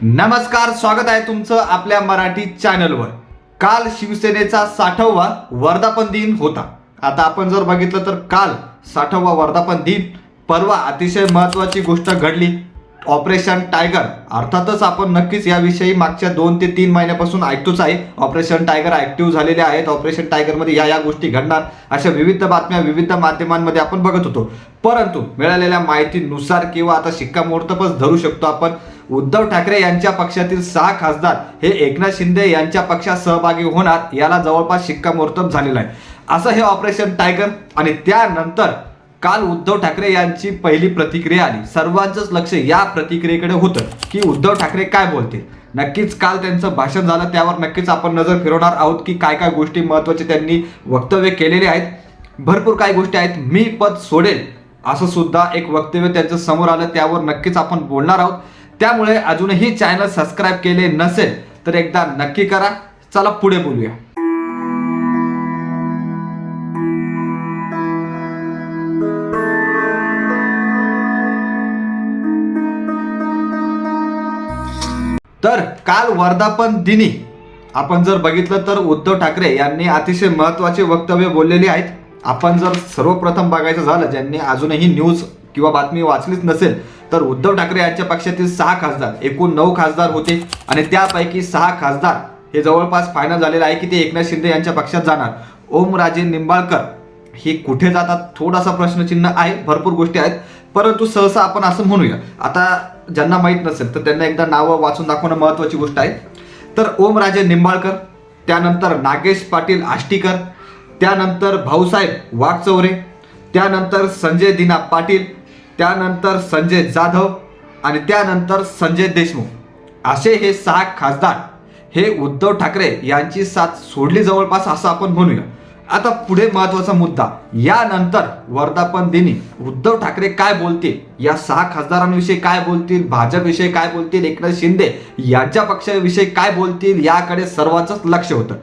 नमस्कार, स्वागत आहे तुमचं आपल्या मराठी चॅनलवर। काल शिवसेनेचा 60वा वर्धापन दिन होता। आता आपण जर बघितलं तर काल 60वा वर्धापन दिन, परवा अतिशय महत्त्वाची गोष्ट घडली, ऑपरेशन टायगर। अर्थातच आपण नक्कीच याविषयी मागच्या 2 ते 3 महिन्यापासून ऐकतोच आहे। ऑपरेशन टायगर ऍक्टिव्ह झालेले आहेत, ऑपरेशन टायगर मध्ये या गोष्टी घडणार अशा विविध बातम्या विविध माध्यमांमध्ये आपण बघत होतो। परंतु मिळालेल्या माहितीनुसार किंवा आता शिक्कामोर्तबच धरू शकतो आपण, उद्धव ठाकरे यांच्या पक्षातील 6 खासदार हे एकनाथ शिंदे यांच्या पक्षात सहभागी होणार याला जवळपास शिक्कामोर्तब झालेला आहे। असं हे ऑपरेशन टायगर। आणि त्यानंतर काल उद्धव ठाकरे यांची पहिली प्रतिक्रिया आली। सर्वांचंच लक्ष या प्रतिक्रियेकडे होतं की उद्धव ठाकरे काय बोलतील। नक्कीच काल त्यांचं भाषण झालं, त्यावर नक्कीच आपण नजर फिरवणार आहोत की काय काय गोष्टी महत्त्वाचे त्यांनी वक्तव्य केलेले आहेत। भरपूर काही गोष्टी आहेत। मी पद सोडेल असं सुद्धा एक वक्तव्य त्यांचं समोर आलं, त्यावर नक्कीच आपण बोलणार आहोत। त्यामुळे अजूनही चॅनल सबस्क्राइब केले नसेल तर एकदा नक्की करा। चला पुढे बोलूया। तर काल वर्धापन दिनी आपण जर बघितलं तर उद्धव ठाकरे यांनी अतिशय महत्त्वाचे वक्तव्य बोललेले आहेत। आपण जर सर्वप्रथम बघायचं झालं, ज्यांनी अजूनही न्यूज किंवा बातमी वाचलीच नसेल तर उद्धव ठाकरे यांच्या पक्षातील 6 खासदार, एकूण 9 खासदार होते आणि त्यापैकी 6 खासदार हे जवळपास फायनल झालेलं आहे की ते एकनाथ शिंदे यांच्या पक्षात जाणार। ओमराजे निंबाळकर हे कुठे जातात थोडासा प्रश्नचिन्ह आहे। भरपूर गोष्टी आहेत, परंतु सहसा आपण असं म्हणूया, आता ज्यांना माहीत नसेल तर त्यांना एकदा नावं वाचून दाखवणं महत्त्वाची गोष्ट आहे। तर ओमराजे निंबाळकर, त्यानंतर नागेश पाटील आष्टीकर, त्यानंतर भाऊसाहेब वागचौरे, त्यानंतर संजय दिना पाटील, त्यानंतर संजय जाधव आणि त्यानंतर संजय देशमुख, असे हे 6 खासदार हे उद्धव ठाकरे यांची साथ सोडली जवळपास असं आपण म्हणूया। आता पुढे महत्त्वाचा मुद्दा, यानंतर वर्धापन दिनी उद्धव ठाकरे काय बोलतील, या 6 खासदारांविषयी काय बोलतील, भाजपविषयी काय बोलतील, एकनाथ शिंदे यांच्या पक्षाविषयी काय बोलतील, याकडे सर्वांचंच लक्ष होतं।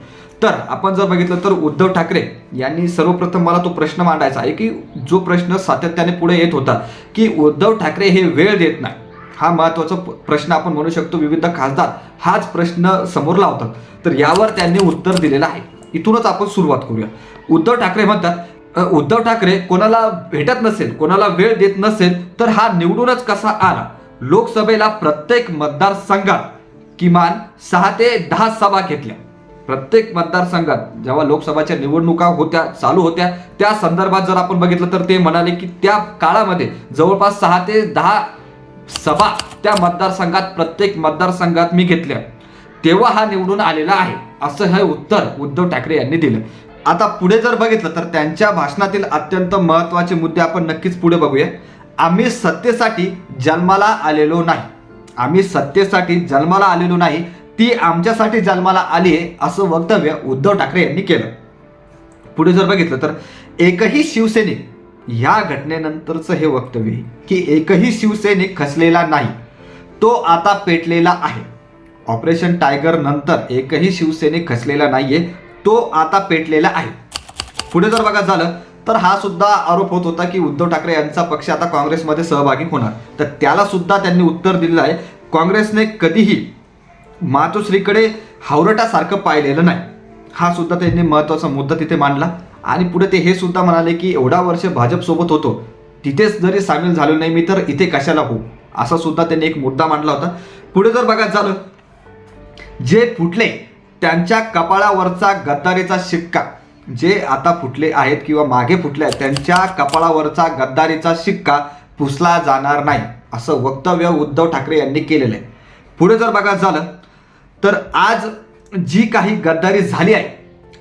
तर आपण जर बघितलं तर उद्धव ठाकरे यांनी सर्वप्रथम मला तो प्रश्न मांडायचा आहे की जो प्रश्न सातत्याने पुढे येत होता की उद्धव ठाकरे हे वेळ देत नाही, हा महत्त्वाचा प्रश्न आपण म्हणू शकतो। विविध खासदार हाच प्रश्न समोर लावतात, तर यावर त्यांनी उत्तर दिलेलं आहे। इथूनच आपण सुरुवात करूया। उद्धव ठाकरे म्हणतात, उद्धव ठाकरे कोणाला भेटत नसेल, कोणाला वेळ देत नसेल तर हा निवडूनच कसा आला। लोकसभेला प्रत्येक मतदारसंघात किमान 6 ते 10 सभा घेतल्या। प्रत्येक मतदारसंघात जेव्हा लोकसभाच्या निवडणुका होत्या, चालू होत्या, त्या संदर्भात जर आपण बघितलं तर ते म्हणाले की त्या काळामध्ये जवळपास 6 ते 10 सभा त्या मतदारसंघात, प्रत्येक मतदारसंघात मी घेतल्या, तेव्हा हा निवडून आलेला आहे, असं हे उत्तर उद्धव ठाकरे यांनी दिलं। आता पुढे जर बघितलं तर त्यांच्या भाषणातील अत्यंत महत्त्वाचे मुद्दे आपण नक्कीच पुढे बघूया। आम्ही सत्तेसाठी जन्माला आलेलो नाही, आम्ही सत्तेसाठी जन्माला आलेलो नाही, ती आमच्यासाठी जन्माला आली आहे, असं वक्तव्य उद्धव ठाकरे यांनी केलं। पुढे जर बघितलं तर एकही शिवसैनिक, या घटनेनंतरचं हे वक्तव्य आहे की एकही शिवसैनिक खचलेला नाही, तो आता पेटलेला आहे। ऑपरेशन टायगर नंतर एकही शिवसैनिक खचलेला नाहीये, तो आता पेटलेला आहे। पुढे जर बघा झालं तर हा सुद्धा आरोप होत होता की उद्धव ठाकरे यांचा पक्ष आता काँग्रेसमध्ये सहभागी होणार, तर त्याला सुद्धा त्यांनी उत्तर दिलेलं आहे। काँग्रेसने कधीही मातोश्रीकडे हावरटासारखं पाहिलेलं नाही, हा सुद्धा त्यांनी महत्त्वाचा मुद्दा तिथे मांडला। आणि पुढे ते हे सुद्धा म्हणाले की एवढा वर्ष भाजपसोबत होतो, तिथेच जरी सामील झालो नाही मी तर इथे कशाला हो, असा सुद्धा त्यांनी एक मुद्दा मांडला होता। पुढे जर बघा झालं, जे फुटले त्यांच्या कपाळावरचा गद्दारीचा शिक्का, जे आता फुटले आहेत किंवा मागे फुटले आहेत, त्यांच्या कपाळावरचा गद्दारीचा शिक्का पुसला जाणार नाही, असं वक्तव्य उद्धव ठाकरे यांनी केलेलं आहे। पुढे जर बघा झालं तर आज जी काही गद्दारी झाली आहे,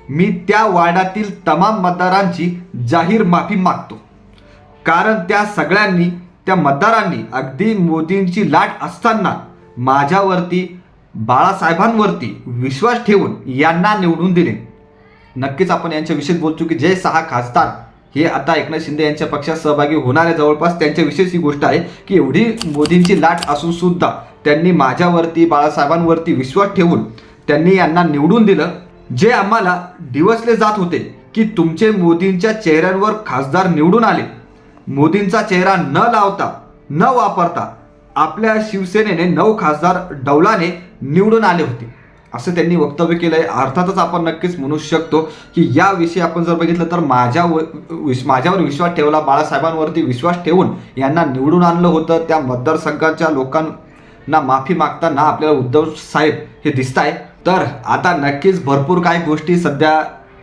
मी त्या वार्डातील तमाम मतदारांची जाहीर माफी मागतो, कारण त्या सगळ्यांनी, त्या मतदारांनी अगदी मोदींची लाट असताना माझ्यावरती, बाळासाहेबांवरती विश्वास ठेवून यांना निवडून दिले। नक्कीच आपण यांच्याविषयी बोलतो की जे 6 खासदार हे आता एकनाथ शिंदे यांच्या पक्षात सहभागी होणारे, जवळपास त्यांच्याविषयीच ही गोष्ट आहे की एवढी मोदींची लाट असून सुद्धा त्यांनी माझ्यावरती, बाळासाहेबांवरती विश्वास ठेवून त्यांनी यांना निवडून दिलं। जे आम्हाला डिवसले जात होते की तुमचे मोदींच्या चेहऱ्यांवर खासदार निवडून आले, मोदींचा चेहरा न लावता, न वापरता आपल्या शिवसेनेने 9 खासदार डौलाने निवडून आले होते असं त्यांनी वक्तव्य केलंय. अर्थातच आपण नक्कीच म्हणू शकतो की याविषयी आपण जर बघितलं तर माझ्यावर विश्वास ठेवला, बाळासाहेबांवरती विश्वास ठेवून यांना निवडून आणलं होतं. त्या मतदारसंघाच्या लोकांना माफी मागताना आपल्याला उद्धव साहेब हे दिसत आहे. तर आता नक्कीच भरपूर काही गोष्टी सध्या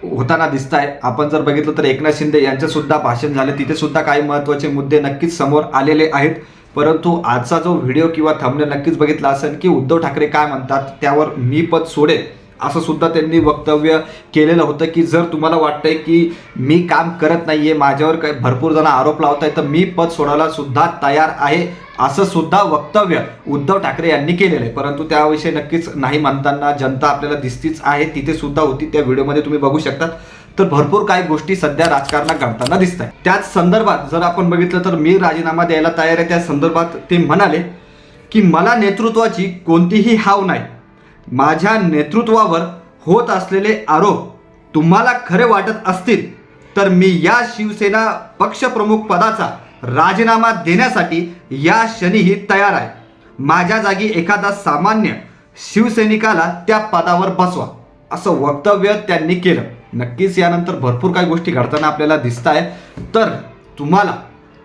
होताना दिसत आहे. आपण जर बघितलं तर एकनाथ शिंदे यांचं सुद्धा भाषण झालं, तिथे सुद्धा काही महत्त्वाचे मुद्दे नक्कीच समोर आलेले आहेत. परंतु आजचा जो व्हिडिओ किंवा थंबनेल नक्कीच बघितला असेल की उद्धव ठाकरे काय म्हणतात, त्यावर मी पद सोडेल असं सुद्धा त्यांनी वक्तव्य केलेलं होतं की जर तुम्हाला वाटतंय की मी काम करत नाहीये, माझ्यावर काही भरपूर जण आरोप लावत आहेत, तर मी पद सोडायला सुद्धा तयार आहे असं सुद्धा वक्तव्य उद्धव ठाकरे यांनी केलेलं आहे. परंतु त्याविषयी नक्कीच नाही म्हणताना जनता आपल्याला दिसतीच आहे, तिथे सुद्धा होती, त्या व्हिडिओमध्ये तुम्ही बघू शकतात. तर भरपूर काही गोष्टी सध्या राजकारणात घडताना दिसत आहेत. त्याच संदर्भात जर आपण बघितलं तर मी राजीनामा द्यायला तयार आहे. त्या संदर्भात ते म्हणाले की मला नेतृत्वाची कोणतीही हाव नाही. माझ्या नेतृत्वावर होत असलेले आरोप तुम्हाला खरे वाटत असतील तर मी या शिवसेना पक्षप्रमुख पदाचा राजीनामा देण्यासाठी या क्षणीही तयार आहे. माझ्या जागी एखादा सामान्य शिवसैनिकाला त्या पदावर बसवा असं वक्तव्य त्यांनी केलं. नक्कीच यानंतर भरपूर काही गोष्टी घडताना आपल्याला दिसत आहे. तर तुम्हाला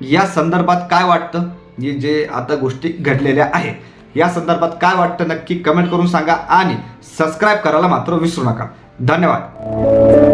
या संदर्भात काय वाटतं, जे आता गोष्टी घडलेल्या आहेत या संदर्भात काय वाटतं नक्की कमेंट करून सांगा आणि सबस्क्राईब करायला मात्र विसरू नका. धन्यवाद.